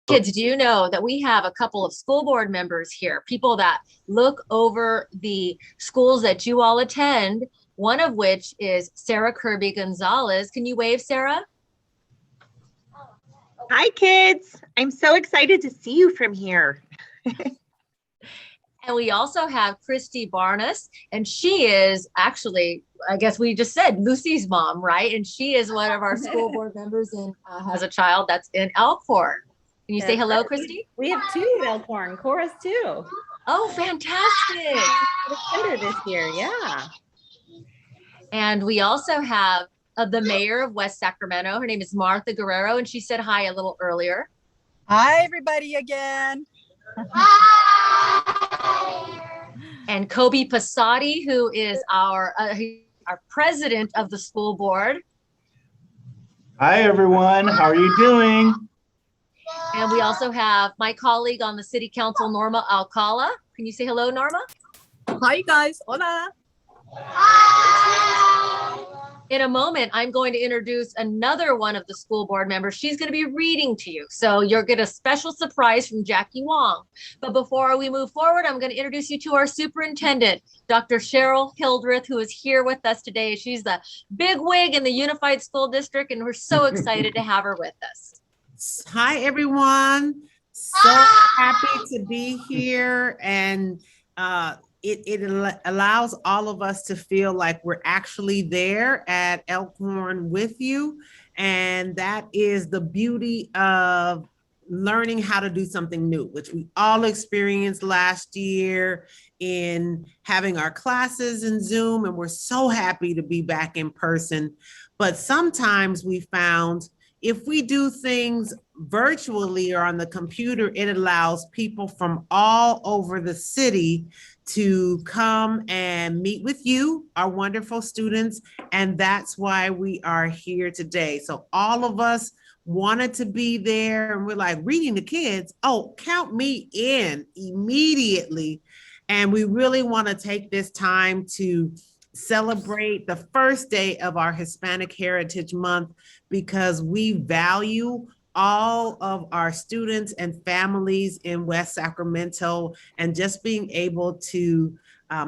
Kids, do you know that we have a couple of school board members here, people that look over the schools that you all attend, one of which is Sarah Kirby Gonzalez. Can you wave, Sarah? Hi, kids. I'm so excited to see you from here. And we also have Christy Barnes, and she is actually, I guess we just said Lucy's mom, right? And she is one of our school board members and has a child that's in Elkhorn. Can you say hello, Christy? We have two at Elkhorn, Cora's too. Oh, fantastic. This year, yeah. And we also have the mayor of West Sacramento. Her name is Martha Guerrero, and she said hi a little earlier. Hi, everybody again. And Kobe Passati, who is our president of the school board. Hi, everyone. How are you doing? And we also have my colleague on the city council, Norma Alcala. Can you say hello, Norma? Hi, guys. Hola. In a moment, I'm going to introduce another one of the school board members. She's going to be reading to you. So you'll get a special surprise from Jakie Wong. But before we move forward, I'm going to introduce you to our superintendent, Dr. Cheryl Hildreth, who is here with us today. She's the big wig in the Unified School District, and we're so excited to have her with us. Hi, everyone. So happy to be here. And it allows all of us to feel like we're actually there at Elkhorn with you. And that is the beauty of learning how to do something new, which we all experienced last year in having our classes in Zoom. And we're so happy to be back in person. But sometimes we found if we do things virtually or on the computer, it allows people from all over the city to come and meet with you, our wonderful students. And that's why we are here today. So all of us wanted to be there, and we're like, reading to kids, oh, count me in immediately. And we really want to take this time to celebrate the first day of our Hispanic Heritage Month, because we value all of our students and families in West Sacramento, and just being able to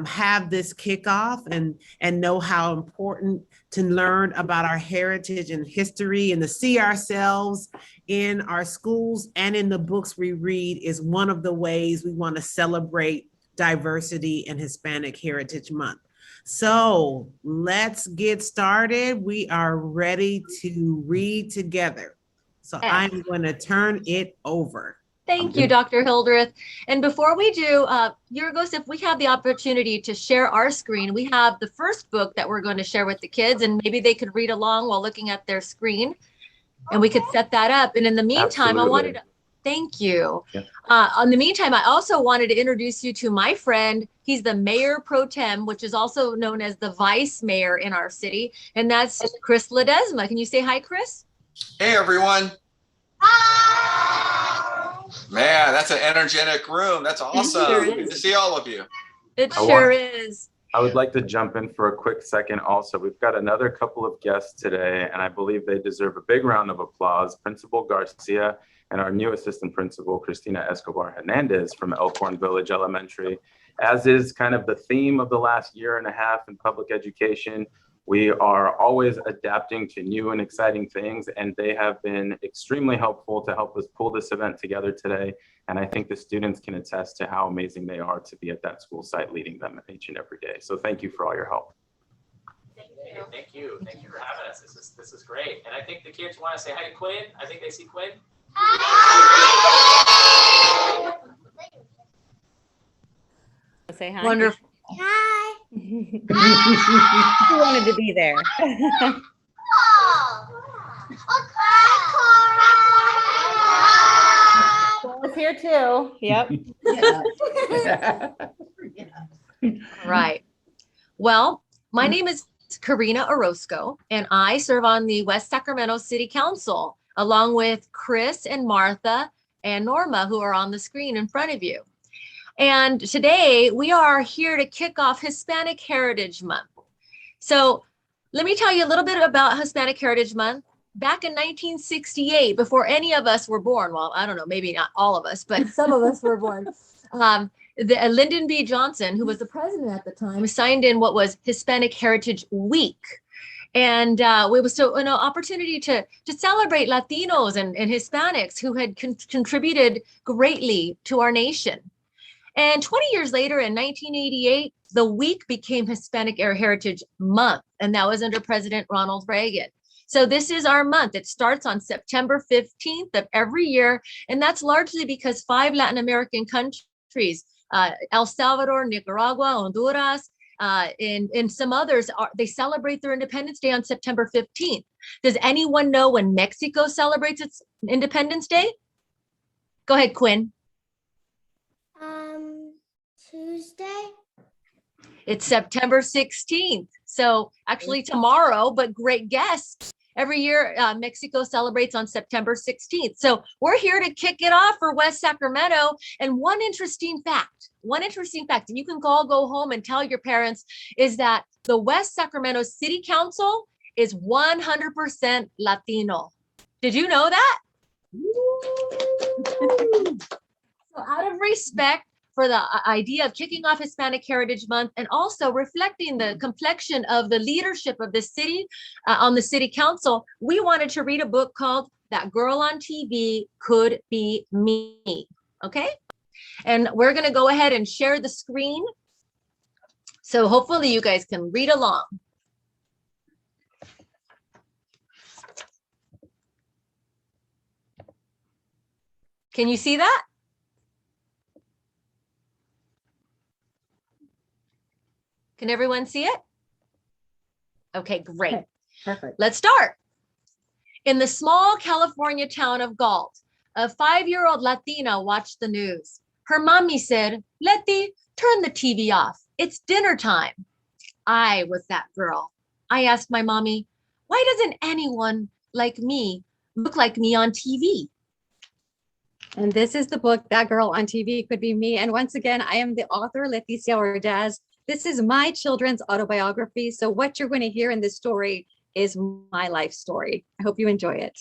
have this kickoff and know how important to learn about our heritage and history, and to see ourselves in our schools and in the books we read is one of the ways we want to celebrate diversity and Hispanic Heritage Month. So let's get started. We are ready to read together. So I'm going to turn it over. Thank you, Dr. Hildreth. And before we do, Yorgos, if we have the opportunity to share our screen, we have the first book that we're going to share with the kids, and maybe they could read along while looking at their screen, and we could set that up. And in the meantime, Absolutely. I wanted to thank you. Yeah. In the meantime, I also wanted to introduce you to my friend. He's the mayor pro tem, which is also known as the vice mayor in our city, and that's Chris Ledesma. Can you say hi, Chris? Hey, everyone. Man, that's an energetic room. That's awesome. Sure Good to see all of you. It sure is. I would like to jump in for a quick second also. We've got another couple of guests today, and I believe they deserve a big round of applause. Principal Garcia and our new assistant principal, Cristina Escobar Hernandez from Elkhorn Village Elementary. As is kind of the theme of the last year and a half in public education, we are always adapting to new and exciting things, and they have been extremely helpful to help us pull this event together today. And I think the students can attest to how amazing they are to be at that school site leading them each and every day. So thank you for all your help. Thank you. Thank you for having us. This is great. And I think the kids want to say hi to Quinn. I think they see Quinn. Say hi. Wonderful. Hi. Who wanted to be there? Cora's here too. Yep. Right. Well, my name is Quirina Orozco, and I serve on the West Sacramento City Council, along with Chris and Martha and Norma, who are on the screen in front of you. And today we are here to kick off Hispanic Heritage Month. So let me tell you a little bit about Hispanic Heritage Month. back in 1968, before any of us were born, well, I don't know, maybe not all of us, but some of us were born. Lyndon B. Johnson, who was the president at the time, signed in what was Hispanic Heritage Week. And it was an opportunity to celebrate Latinos and Hispanics who had contributed greatly to our nation. And 20 years later, in 1988, the week became Hispanic Heritage Month, and that was under President Ronald Reagan. So this is our month. It starts on September 15th of every year, and that's largely because 5 Latin American countries, El Salvador, Nicaragua, Honduras, and some others, they celebrate their Independence Day on September 15th. Does anyone know when Mexico celebrates its Independence Day? Go ahead, Quinn. Tuesday. It's September 16th. So actually tomorrow, but great guess. Every year, Mexico celebrates on September 16th. So we're here to kick it off for West Sacramento. And one interesting fact, and you can all go home and tell your parents, is that the West Sacramento City Council is 100% Latino. Did you know that? So out of respect for the idea of kicking off Hispanic Heritage Month and also reflecting the complexion of the leadership of the city on the city council, we wanted to read a book called That Girl on TV Could Be Me, okay? And we're gonna go ahead and share the screen. So hopefully you guys can read along. Can you see that? Can everyone see it? Okay, great. Okay, perfect. Let's start. In the small California town of Galt, a 5-year-old Latina watched the news. Her mommy said, "Leti, turn the TV off. It's dinner time." I was that girl. I asked my mommy, "Why doesn't anyone like me look like me on TV?" And this is the book, That Girl on TV Could Be Me. And once again, I am the author, Leticia Ordaz. This is my children's autobiography. So what you're going to hear in this story is my life story. I hope you enjoy it.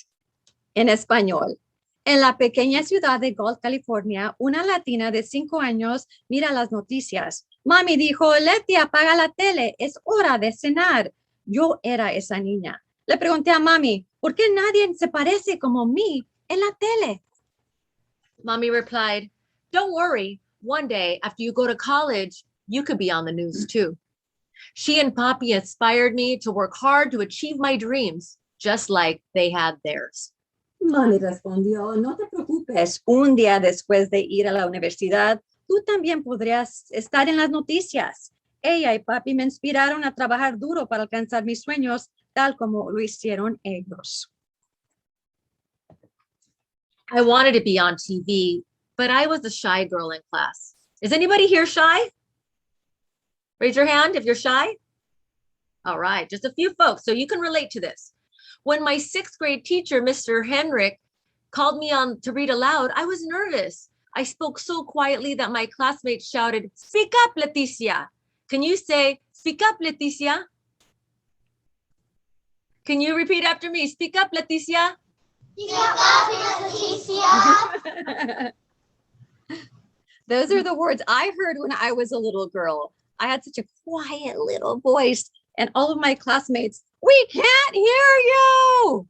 En español. En la pequeña ciudad de Galt, California, una latina de 5 años mira las noticias. Mami dijo, "Leti, apaga la tele, es hora de cenar." Yo era esa niña. Le pregunté a mami, ¿por qué nadie se parece como mí en la tele? Mommy replied, "Don't worry. One day after you go to college, you could be on the news too." She and Papi inspired me to work hard to achieve my dreams, just like they had theirs. Mami respondió, "No te preocupes. Un día después de ir a la universidad, tú también podrías estar en las noticias." Ella y Papi me inspiraron a trabajar duro para alcanzar mis sueños, tal como lo hicieron ellos. I wanted to be on TV, but I was the shy girl in class. Is anybody here shy? Raise your hand if you're shy. All right, just a few folks, so you can relate to this. When my 6th grade teacher, Mr. Henrik, called me on to read aloud, I was nervous. I spoke so quietly that my classmates shouted, "Speak up, Leticia." Can you say, "Speak up, Leticia"? Can you repeat after me? Speak up, Leticia. Speak up, Leticia. Those are the words I heard when I was a little girl. I had such a quiet little voice, and all of my classmates, "We can't hear you."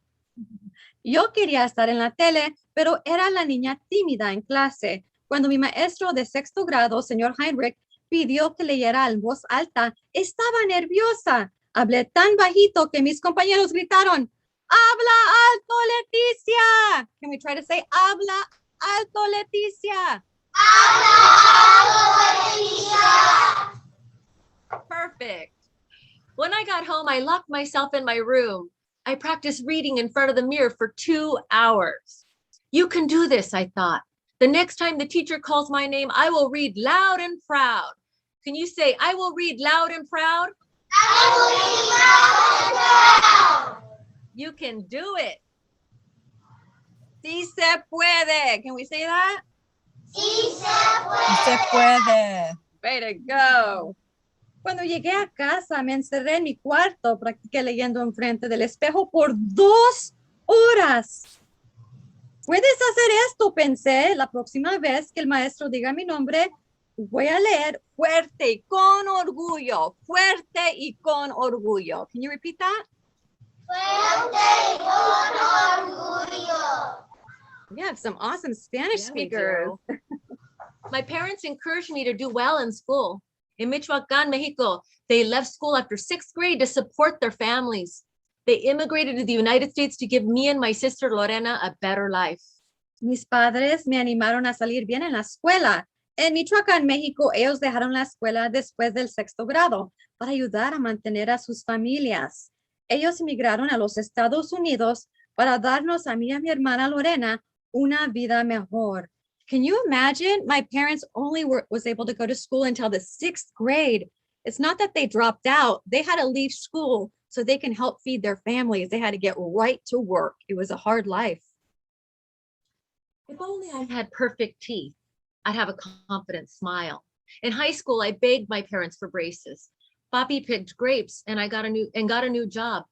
Yo quería estar en la tele, pero era la niña tímida en clase. Cuando mi maestro de 6º grado, señor Heinrich, pidió que leyera en voz alta, estaba nerviosa. Hablé tan bajito que mis compañeros gritaron, "Habla alto, Leticia." Can we try to say, "Habla alto, Leticia"? Perfect. When I got home, I locked myself in my room. I practiced reading in front of the mirror for 2 hours. You can do this, I thought. The next time the teacher calls my name, I will read loud and proud. Can you say, "I will read loud and proud"? I will read loud and proud. You can do it. Sí se puede. Can we say that? Sí se puede. Se puede. Way to go. Cuando llegué a casa, me encerré en mi cuarto, practiqué leyendo enfrente del espejo por 2 horas. Puedes hacer esto, pensé. La próxima vez que el maestro diga mi nombre, voy a leer fuerte y con orgullo. Fuerte y con orgullo. Can you repeat that? Fuerte y con orgullo. We have some awesome Spanish Yeah, we speakers. do. My parents encouraged me to do well in school. In Michoacan, Mexico, they left school after 6th grade to support their families. They immigrated to the United States to give me and my sister Lorena a better life. Mis padres me animaron a salir bien en la escuela. En Michoacán, México, ellos dejaron la escuela después del 6º grado para ayudar a mantener a sus familias. Ellos emigraron a los Estados Unidos para darnos a mí y a mi hermana Lorena una vida mejor. Can you imagine? My parents only was able to go to school until the 6th grade. It's not that they dropped out. They had to leave school so they can help feed their families. They had to get right to work. It was a hard life. If only I had perfect teeth, I'd have a confident smile. In high school, I begged my parents for braces. Papi picked grapes and I got a new job.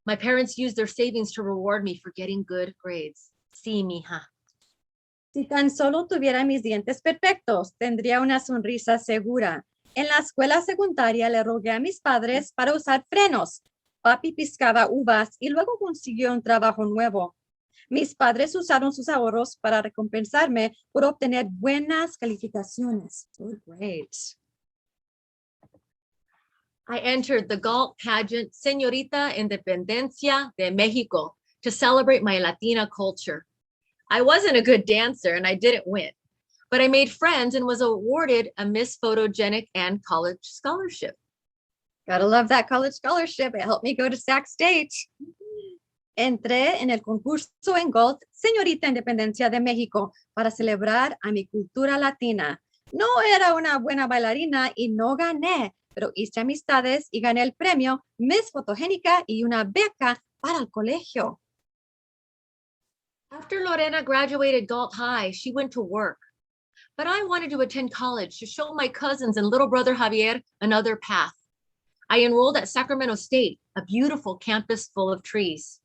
My parents used their savings to reward me for getting good grades. Sí, mija. Si tan solo tuviera mis dientes perfectos, tendría una sonrisa segura. En la escuela secundaria le rogué a mis padres para usar frenos. Papi piscaba uvas y luego consiguió un trabajo nuevo. Mis padres usaron sus ahorros para recompensarme por obtener buenas calificaciones. Good grades. I entered the Galt pageant Señorita Independencia de Mexico to celebrate my Latina culture. I wasn't a good dancer and I didn't win, but I made friends and was awarded a Miss Photogenic and college scholarship. Gotta love that college scholarship. It helped me go to Sac State. Entré en el concurso en Galt Señorita Independencia de México para celebrar a mi cultura latina. No era una buena bailarina y no gané, pero hice amistades y gané el premio Miss Fotogénica y una beca para el colegio. After Lorena graduated Galt High, she went to work. But I wanted to attend college to show my cousins and little brother Javier another path. I enrolled at Sacramento State, a beautiful campus full of trees.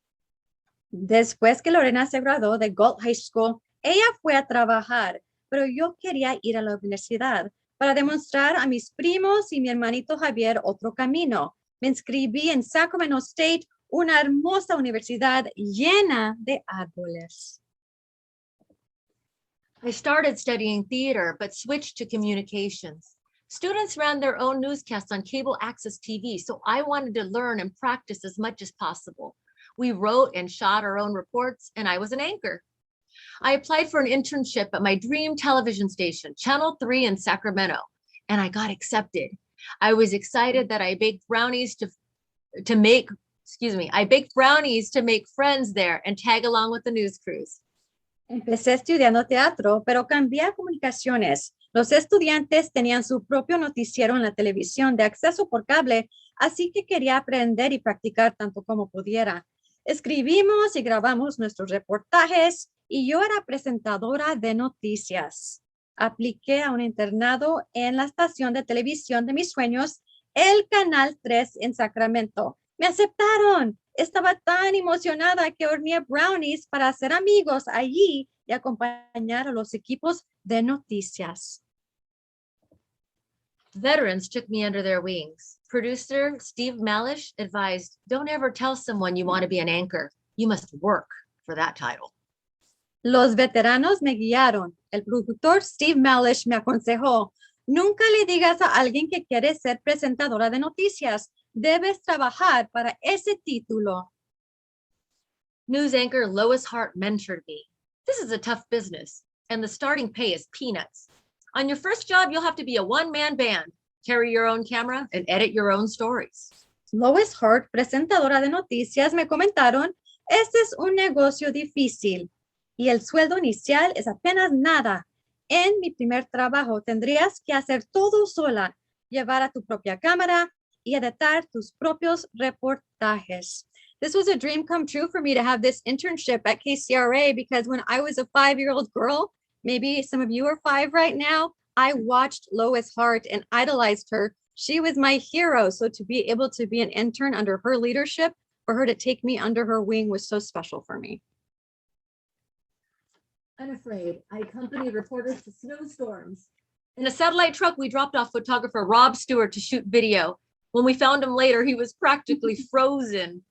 Después que Lorena se graduó de Galt High School, ella fue a trabajar, pero yo quería ir a la universidad para demostrar a mis primos y mi hermanito Javier otro camino. Me inscribí en Sacramento State, una hermosa universidad llena de árboles. I started studying theater, but switched to communications. Students ran their own newscasts on cable access TV, so I wanted to learn and practice as much as possible. We wrote and shot our own reports, and I was an anchor. I applied for an internship at my dream television station, Channel 3 in Sacramento, and I got accepted. I was excited that I baked brownies to make friends there and tag along with the news crews. Empecé estudiando teatro, pero cambié a comunicaciones. Los estudiantes tenían su propio noticiero en la televisión de acceso por cable, así que quería aprender y practicar tanto como pudiera. Escribimos y grabamos nuestros reportajes y yo era presentadora de noticias. Apliqué a un internado en la estación de televisión de mis sueños, el Canal 3 en Sacramento. Me aceptaron. Estaba tan emocionada que horneé brownies para hacer amigos allí y acompañar a los equipos de noticias. Veterans took me under their wings. Producer Steve Malish advised, don't ever tell someone you want to be an anchor. You must work for that title. Los veteranos me guiaron. El productor Steve Malish me aconsejó, nunca le digas a alguien que quiere ser presentadora de noticias. Debes trabajar para ese título. News anchor Lois Hart mentored me. This is a tough business, and the starting pay is peanuts. On your first job, you'll have to be a one-man band, carry your own camera, and edit your own stories. Lois Hart, presentadora de noticias, me comentaron, este es un negocio difícil y el sueldo inicial es apenas nada. En mi primer trabajo tendrías que hacer todo sola, llevar a tu propia cámara y editar tus propios reportajes. This was a dream come true for me to have this internship at KCRA because when I was a 5-year-old girl, maybe some of you are 5 right now, I watched Lois Hart and idolized her. She was my hero. So to be able to be an intern under her leadership For her to take me under her wing was so special for me. Unafraid, I accompanied reporters to snowstorms. In a satellite truck, we dropped off photographer Rob Stewart to shoot video. When we found him later, he was practically frozen.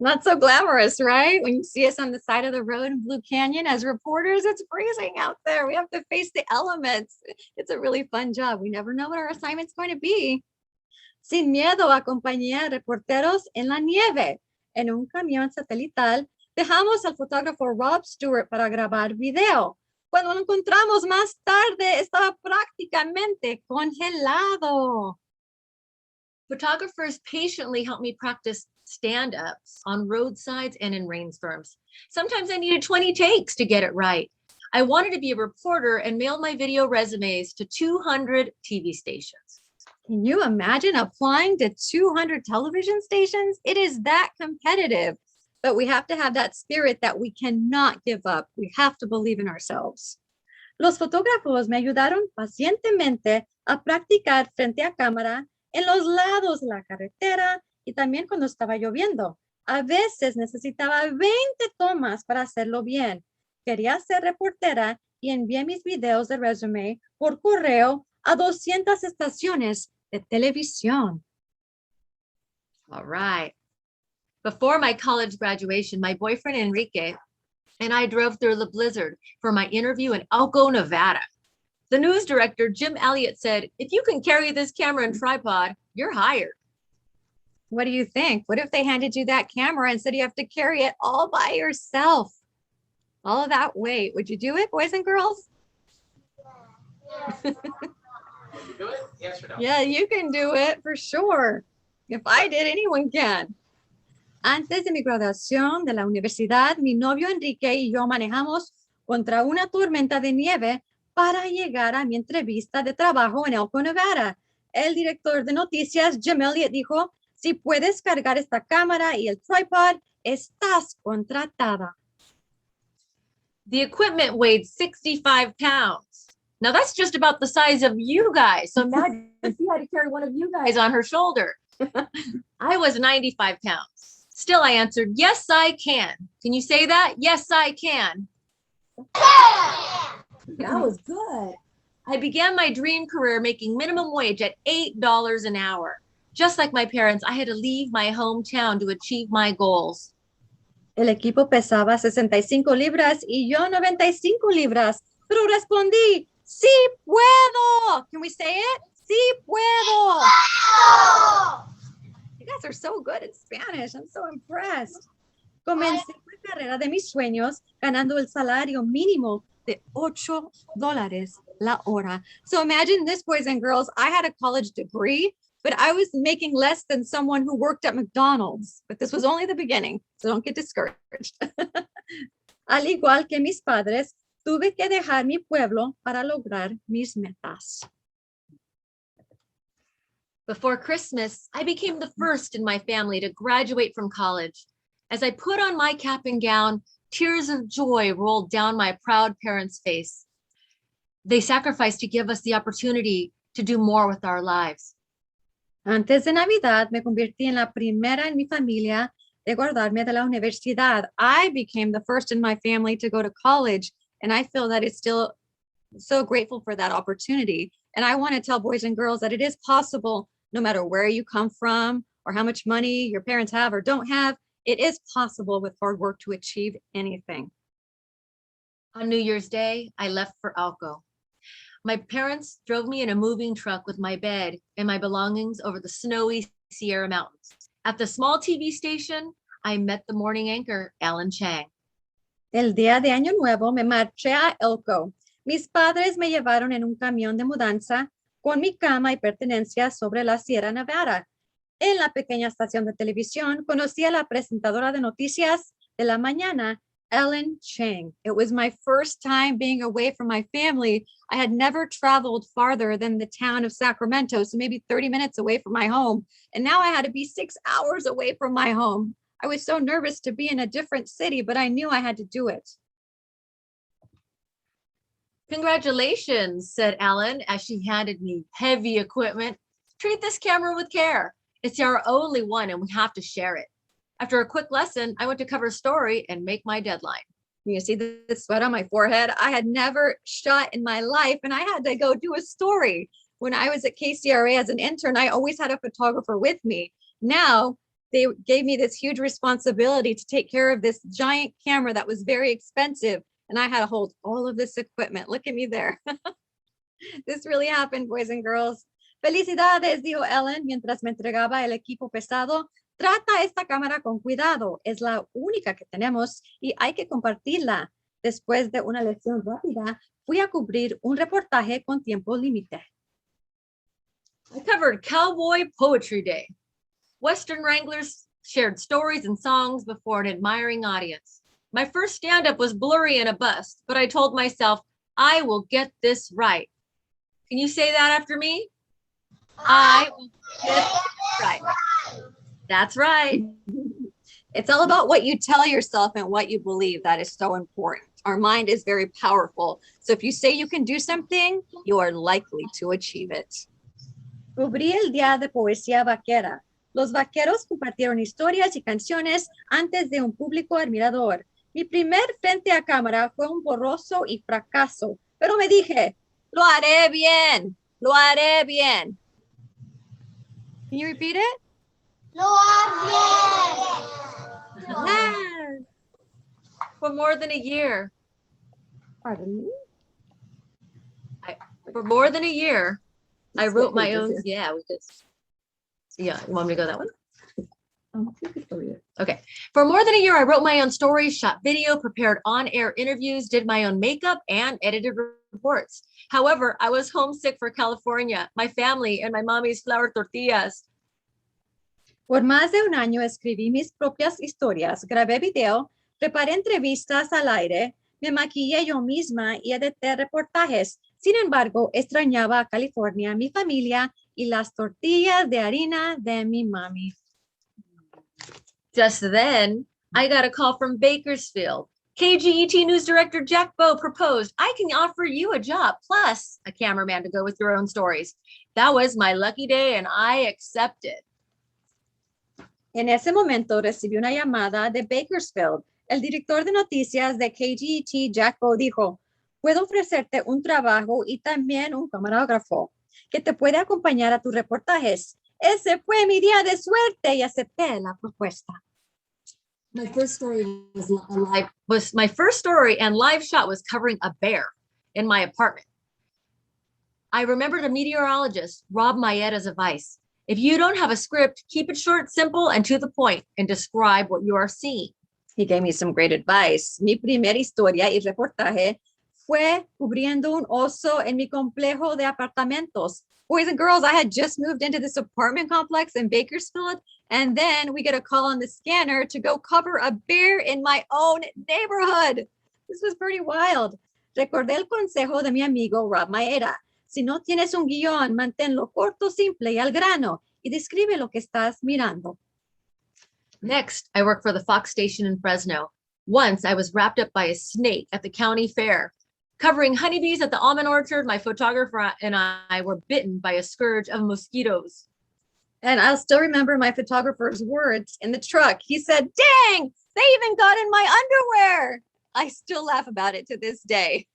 Not so glamorous, right? When you see us on the side of the road in Blue Canyon as reporters, it's freezing out there. We have to face the elements. It's a really fun job. We never know what our assignment's going to be. Sin miedo, acompañé a reporteros en la nieve. En un camión satelital, dejamos al fotógrafo Rob Stewart para grabar video. Cuando lo encontramos más tarde, estaba prácticamente congelado. Photographers patiently helped me practice stand-ups on roadsides and in rainstorms. Sometimes I needed 20 takes to get it right. I wanted to be a reporter and mailed my video resumes to 200 TV stations. Can you imagine applying to 200 television stations? It is that competitive, but we have to have that spirit that we cannot give up. We have to believe in ourselves. Los fotógrafos me ayudaron pacientemente a practicar frente a cámara en los lados de la carretera y también cuando estaba lloviendo. A veces necesitaba 20 tomas para hacerlo bien. Quería ser reportera y envié mis videos de resume por correo a 200 estaciones de televisión. All right. Before my college graduation, my boyfriend Enrique and I drove through the blizzard for my interview in Elko, Nevada. The news director, Jim Elliott, said, "If you can carry this camera and tripod, you're hired." What do you think? What if they handed you that camera and said you have to carry it all by yourself? All of that weight. Would you do it, boys and girls? Can you do it? Yes or no? Yeah, you can do it for sure. If I did, anyone can. Antes de mi graduación de la universidad, mi novio Enrique y yo manejamos contra una tormenta de nieve para llegar a mi entrevista de trabajo en Elko, Nevada. El director de noticias, Jim Elliott, dijo, si puedes cargar esta cámara y el tripod, estás contratada. The equipment weighed 65 pounds. Now that's just about the size of you guys. So imagine if you had to carry one of you guys on her shoulder. I was 95 pounds. Still, I answered, yes, I can. Can you say that? Yes, I can. That was good. I began my dream career making minimum wage at $8 an hour. Just like my parents, I had to leave my hometown to achieve my goals. El equipo pesaba 65 libras y yo 95 libras, pero respondí, sí puedo. Can we say it? Sí puedo. You guys are so good at Spanish. I'm so impressed. Comencé la carrera de mis sueños ganando el salario mínimo de $8 la hora. So imagine this, boys and girls. I had a college degree, but I was making less than someone who worked at McDonald's. But this was only the beginning, so don't get discouraged. Al igual que mis padres, tuve que dejar mi pueblo para lograr mis metas. Before Christmas, I became the first in my family to graduate from college. As I put on my cap and gown, tears of joy rolled down my proud parents' face. They sacrificed to give us the opportunity to do more with our lives. Antes de Navidad, me convertí en la primera en mi familia de graduarme de la universidad. I became the first in my family to go to college, and I feel that it's still so grateful for that opportunity. And I want to tell boys and girls that it is possible, no matter where you come from or how much money your parents have or don't have, it is possible with hard work to achieve anything. On New Year's Day, I left for Elko. My parents drove me in a moving truck with my bed and my belongings over the snowy Sierra Mountains. At the small TV station, I met the morning anchor, Ellen Chang. El día de Año Nuevo me marché a Elko. Mis padres me llevaron en un camión de mudanza con mi cama y pertenencias sobre la Sierra Nevada. En la pequeña estación de televisión conocí a la presentadora de noticias de la mañana, Ellen Chang. It was my first time being away from my family. I had never traveled farther than the town of Sacramento, so maybe 30 minutes away from my home. And now I had to be 6 hours away from my home. I was so nervous to be in a different city, but I knew I had to do it. Congratulations, said Ellen as she handed me heavy equipment. Treat this camera with care. It's our only one and we have to share it. After a quick lesson, I went to cover a story and make my deadline. You see the sweat on my forehead? I had never shot in my life, and I had to go do a story. When I was at KCRA as an intern, I always had a photographer with me. Now they gave me this huge responsibility to take care of this giant camera that was very expensive, and I had to hold all of this equipment. Look at me there. This really happened, boys and girls. Felicidades, dijo Ellen mientras me entregaba el equipo pesado. Trata esta cámara con cuidado. Es la única que tenemos y hay que compartirla. Después de una lección rápida, fui a cubrir un reportaje con tiempo límite. I covered Cowboy Poetry Day. Western Wranglers shared stories and songs before an admiring audience. My first stand-up was blurry and a bust, but I told myself, I will get this right. Can you say that after me? I will get this right. That's right. It's all about what you tell yourself and what you believe. That is so important. Our mind is very powerful. So if you say you can do something, you are likely to achieve it. Cubrí el Día de Poesía Vaquera. Los vaqueros compartieron historias y canciones antes de un público admirador. Mi primer frente a cámara fue un borroso y fracaso, pero me dije, lo haré bien, lo haré bien. Can you repeat it? Lo haré. Yes. For more than a year. Pardon me? For more than a year, I Let's wrote get my pages own. here. Yeah, we just. Yeah, you want me to go that one? Okay. For more than a year, I wrote my own stories, shot video, prepared on-air interviews, did my own makeup, and edited reports. However, I was homesick for California, my family, and my mommy's flour tortillas. Por más de un año escribí mis propias historias, grabé video, preparé entrevistas al aire, me maquillé yo misma y edité reportajes. Sin embargo, extrañaba a California, mi familia y las tortillas de harina de mi mami. Just then, I got a call from Bakersfield. KGET News Director Jack Bowe proposed, I can offer you a job, plus a cameraman to go with your own stories. That was my lucky day, and I accepted. En ese momento recibí una llamada de Bakersfield. El director de noticias de KGET, Jack Bowe, dijo, puedo ofrecerte un trabajo y también un camarógrafo que te puede acompañar a tus reportajes. Ese fue mi día de suerte y acepté la propuesta. My first story and live shot was covering a bear in my apartment. I remembered a meteorologist, Rob Maietta's advice. If you don't have a script, keep it short, simple, and to the point, and describe what you are seeing. He gave me some great advice. Mi primera historia y reportaje fue cubriendo un oso en mi complejo de apartamentos. Boys and girls, I had just moved into this apartment complex in Bakersfield, and then we get a call on the scanner to go cover a bear in my own neighborhood. This was pretty wild. Recordé el consejo de mi amigo Rob Maeda. Si no tienes un guión, manténlo corto, simple y al grano, y describe lo que estás mirando. Next, I worked for the Fox station in Fresno. Once I was wrapped up by a snake at the county fair. Covering honeybees at the almond orchard, my photographer and I were bitten by a scourge of mosquitoes. And I'll still remember my photographer's words in the truck. He said, dang, they even got in my underwear. I still laugh about it to this day.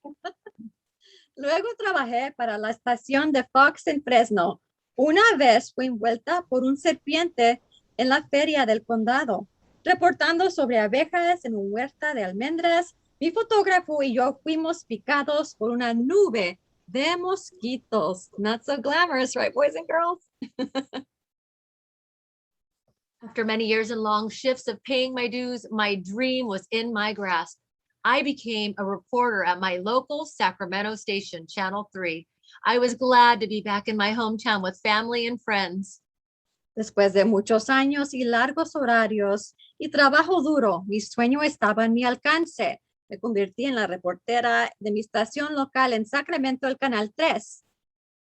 Luego trabajé para la estación de Fox en Fresno. Una vez fui envuelta por un serpiente en la feria del condado, reportando sobre abejas en una huerta de almendras. Mi fotógrafo y yo fuimos picados por una nube de mosquitos. Not so glamorous, right, boys and girls? After many years and long shifts of paying my dues, my dream was in my grasp. I became a reporter at my local Sacramento station, Channel 3. I was glad to be back in my hometown with family and friends. Después de muchos años y largos horarios y trabajo duro, mi sueño estaba en mi alcance. Me convertí en la reportera de mi estación local en Sacramento, el Canal 3.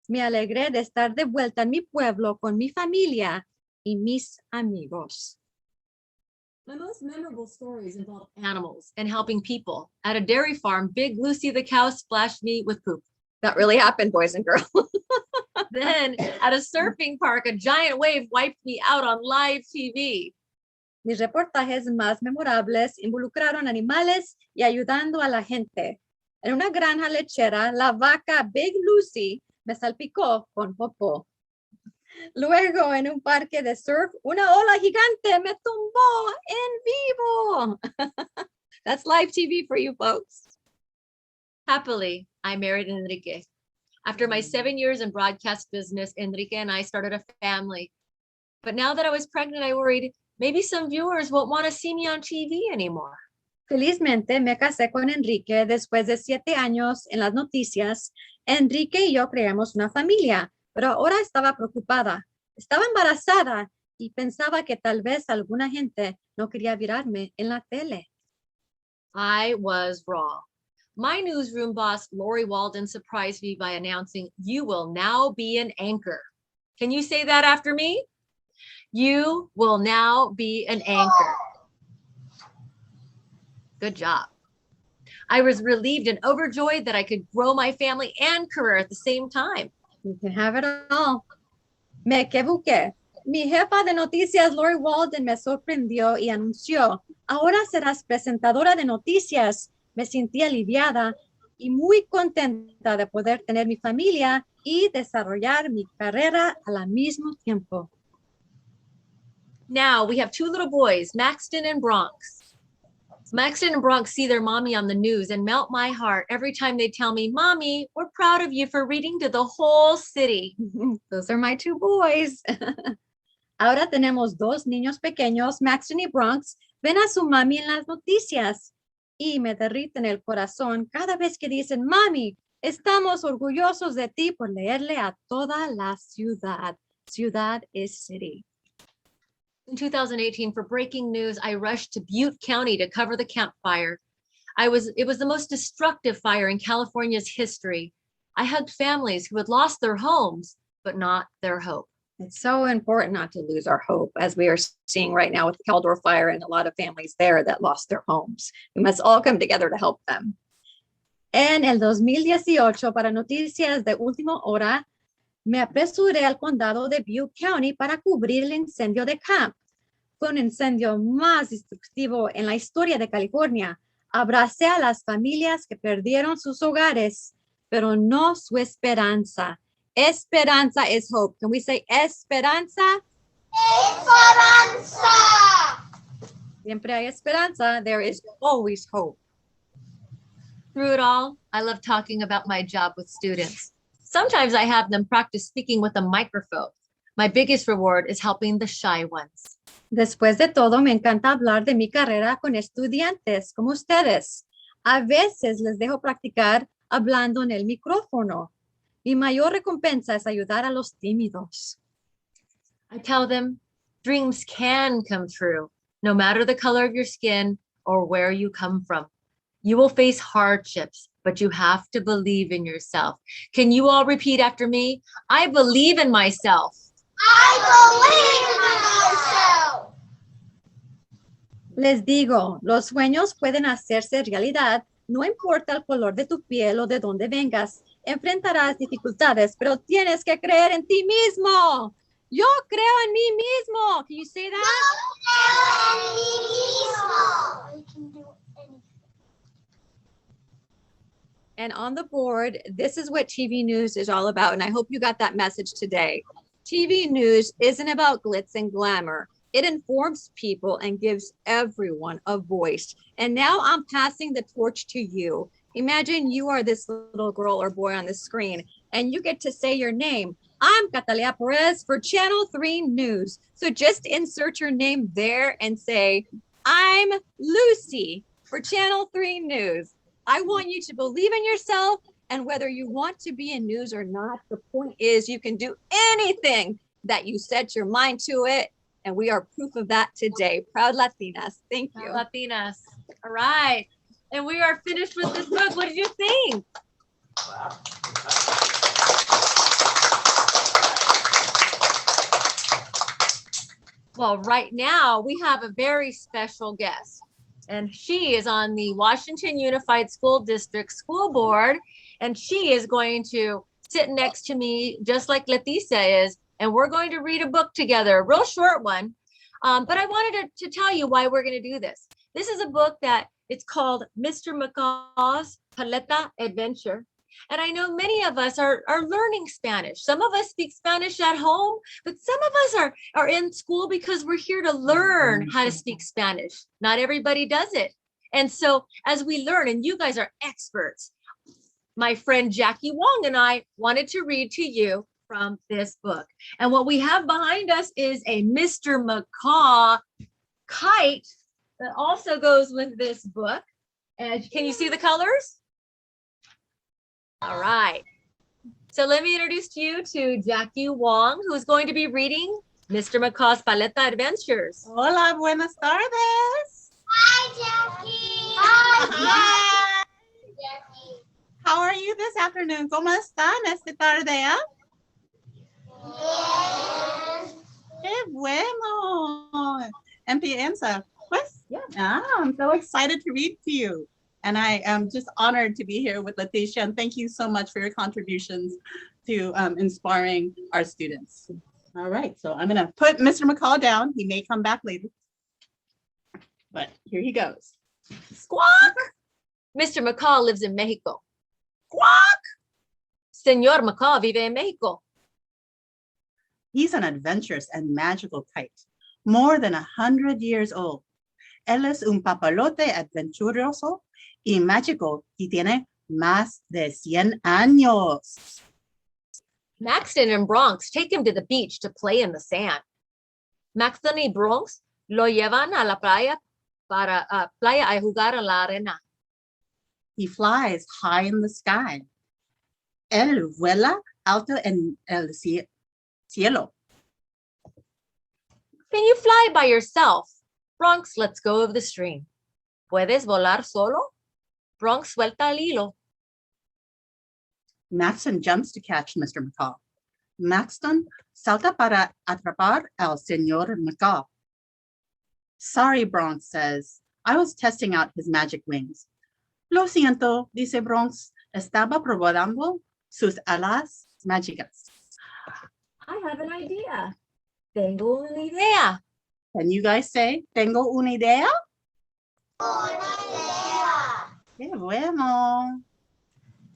Me alegré de estar de vuelta en mi pueblo con mi familia y mis amigos. My most memorable stories involve animals and helping people. At a dairy farm, Big Lucy the cow splashed me with poop. That really happened, boys and girls. Then at a surfing park, a giant wave wiped me out on live TV. Mis reportajes más memorables involucraron animales y ayudando a la gente. En una granja lechera, la vaca Big Lucy me salpicó con popó. Luego, en un parque de surf, una ola gigante me tumbó en vivo. That's live TV for you folks. Happily, I married Enrique. After my 7 years in broadcast business, Enrique and I started a family. But now that I was pregnant, I worried maybe some viewers won't want to see me on TV anymore. Felizmente me casé con Enrique después de 7 años en las noticias. Enrique y yo creamos una familia, pero ahora estaba preocupada. Estaba embarazada y pensaba que tal vez alguna gente no quería mirarme en la tele. I was wrong. My newsroom boss, Lori Walden, surprised me by announcing, "You will now be an anchor." Can you say that after me? You will now be an anchor. Good job. I was relieved and overjoyed that I could grow my family and career at the same time. You can have it all. Me equivoqué. Mi jefa de noticias, Lori Walden, me sorprendió y anunció, ahora serás presentadora de noticias. Me sentí aliviada y muy contenta de poder tener mi familia y desarrollar mi carrera al mismo tiempo. Now we have 2 little boys, Maxton and Bronx. Maxton and Bronx see their mommy on the news and melt my heart every time they tell me, "Mommy, we're proud of you for reading to the whole city." Those are my 2 boys. Ahora tenemos 2 niños pequeños, Maxton y Bronx, ven a su mami en las noticias y me derriten el corazón cada vez que dicen, "Mami, estamos orgullosos de ti por leerle a toda la ciudad." Ciudad is city. In 2018, for breaking news, I rushed to Butte County to cover the Camp Fire. It was the most destructive fire in California's history. I hugged families who had lost their homes, but not their hope. It's so important not to lose our hope, as we are seeing right now with the Caldor fire and a lot of families there that lost their homes. We must all come together to help them. En el 2018, para noticias de última hora, me apresuré al condado de Butte County para cubrir el incendio de Camp. Fue un incendio más destructivo en la historia de California. Abracé a las familias que perdieron sus hogares, pero no su esperanza. Esperanza is hope. Can we say esperanza? Esperanza. Siempre hay esperanza. There is always hope. Through it all, I love talking about my job with students. Sometimes I have them practice speaking with a microphone. My biggest reward is helping the shy ones. Después de todo, me encanta hablar de mi carrera con estudiantes como ustedes. A veces les dejo practicar hablando en el micrófono. Mi mayor recompensa es ayudar a los tímidos. I tell them dreams can come true, no matter the color of your skin or where you come from. You will face hardships, but you have to believe in yourself. Can you all repeat after me? I believe in myself. I believe in myself. Les digo, los sueños pueden hacerse realidad, no importa el color de tu piel o de dónde vengas. Enfrentarás dificultades, pero tienes que creer en ti mismo. Yo creo en mí mismo. Can you say that? Yo creo en mí mismo. And on the board, this is what TV news is all about. And I hope you got that message today. TV news isn't about glitz and glamour. It informs people and gives everyone a voice. And now I'm passing the torch to you. Imagine you are this little girl or boy on the screen, and you get to say your name. I'm Catalia Perez for Channel 3 News. So just insert your name there and say, I'm Lucy for Channel 3 News. I want you to believe in yourself, and whether you want to be in news or not, the point is you can do anything that you set your mind to it. And we are proof of that today. Proud Latinas. Thank you. Latinas. All right. And we are finished with this book. What did you think? Wow. Well, right now we have a very special guest, and she is on the Washington Unified School District School Board, and she is going to sit next to me just like Leticia is, and we're going to read a book together, a real short one. But I wanted to tell you why we're going to do this. This is a book that it's called Mr. Macaw's Paleta Adventure. And I know many of us are learning Spanish. Some of us speak Spanish at home, but some of us are in school because we're here to learn how to speak Spanish. Not everybody does it. And so as we learn, and you guys are experts, my friend Jakie Wong and I wanted to read to you from this book. And what we have behind us is a Mr. Macaw kite that also goes with this book. And can you see the colors? All right. So let me introduce you to Jakie Wong, who is going to be reading Mr. Macaw's Paleta Adventures. Hola, buenas tardes. Hi, Jakie. Hi, Jakie. How are you this afternoon? ¿Cómo están esta tarde? Yes. Qué bueno. Empieza. Pues, Yeah. I'm so excited to read to you. And I am just honored to be here with Leticia. And thank you so much for your contributions to inspiring our students. All right, so I'm going to put Mr. Macaw down. He may come back later. But here he goes. Squawk! Mr. Macaw lives in Mexico. Squawk! Señor Macaw vive en Mexico. He's an adventurous and magical kite, more than 100 years old. Él es un papalote adventuroso y mágico y tiene más de 100 años. Maxton and Bronx take him to the beach to play in the sand. Maxton y Bronx lo llevan a la playa para playa a jugar en la arena. He flies high in the sky. Él vuela alto en el cielo. Can you fly by yourself? Bronx lets go of the stream. ¿Puedes volar solo? Bronx suelta el hilo. Maxton jumps to catch Mr. Macaw. Maxton salta para atrapar al señor Macaw. Sorry, Bronx says. I was testing out his magic wings. Lo siento, dice Bronx. Estaba probando sus alas mágicas. I have an idea. Tengo una idea. Can you guys say, tengo una idea? Qué bueno.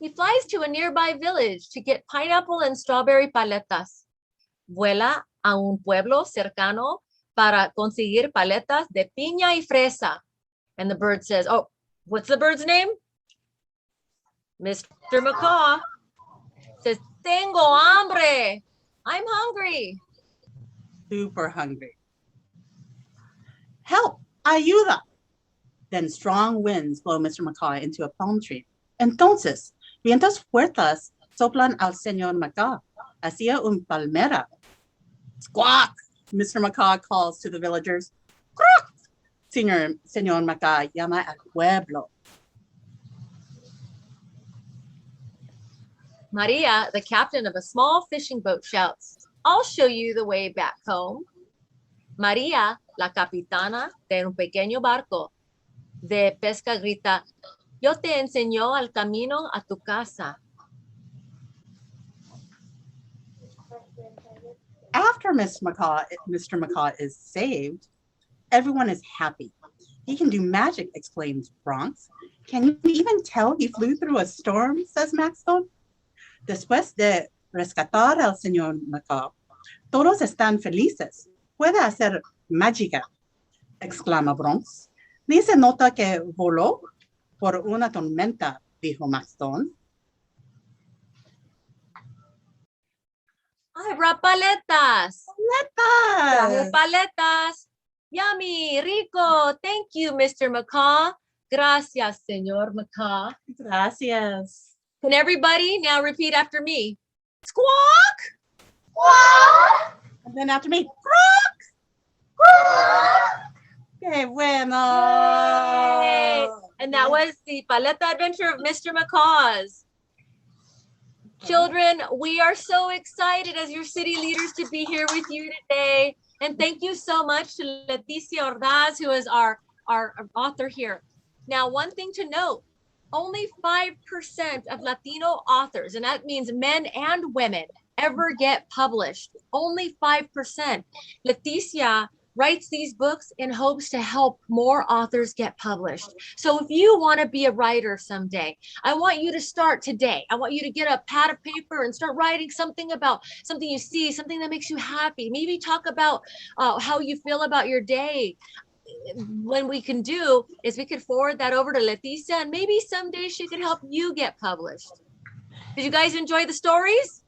He flies to a nearby village to get pineapple and strawberry paletas. Vuela a un pueblo cercano para conseguir paletas de piña y fresa. And the bird says, oh, what's the bird's name? Mr. Macaw says, tengo hambre. I'm hungry. Super hungry. Help, ayuda. Then strong winds blow Mr. Macaw into a palm tree. Entonces, vientos fuertes soplan al señor Macaw hacia un palmera. Squawk! Mr. Macaw calls to the villagers. Croak! Señor Macaw llama al pueblo. Maria, the captain of a small fishing boat, shouts, I'll show you the way back home. Maria, la capitana de un pequeño barco de pesca, grita, yo te enseño el camino a tu casa. After Mr. Macaw is saved, everyone is happy. He can do magic, exclaims Bronx. Can you even tell he flew through a storm, says Maxton. Después de rescatar al señor Macaw, todos están felices. Puede hacer mágica, exclama Bronx. Ni se nota que voló por una tormenta, dijo Maxton. I brought paletas. Paletas. Paletas. Yummy, rico. Thank you, Mr. Macaw. Gracias, señor Macaw. Gracias. Can everybody now repeat after me? Squawk. Squawk. And then after me, croak. Que bueno. Yay. And that was the Paleta Adventure of Mr. Macaw's. Children, we are so excited as your city leaders to be here with you today. And thank you so much to Leticia Ordaz, who is our author here. Now, one thing to note, only 5% of Latino authors, and that means men and women, ever get published. Only 5%. Leticia writes these books in hopes to help more authors get published. So if you want to be a writer someday, I want you to start today. I want you to get a pad of paper and start writing something about something you see, something that makes you happy. Maybe talk about how you feel about your day. What we can do is we could forward that over to Leticia, and maybe someday she could help you get published. Did you guys enjoy the stories?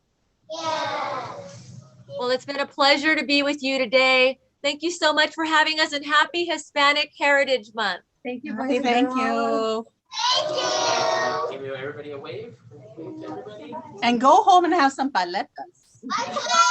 Yes. Well, it's been a pleasure to be with you today. Thank you so much for having us, and happy Hispanic Heritage Month. Thank you. Thank you. Give everybody a wave. Wave to everybody. And go home and have some paletas. Bye.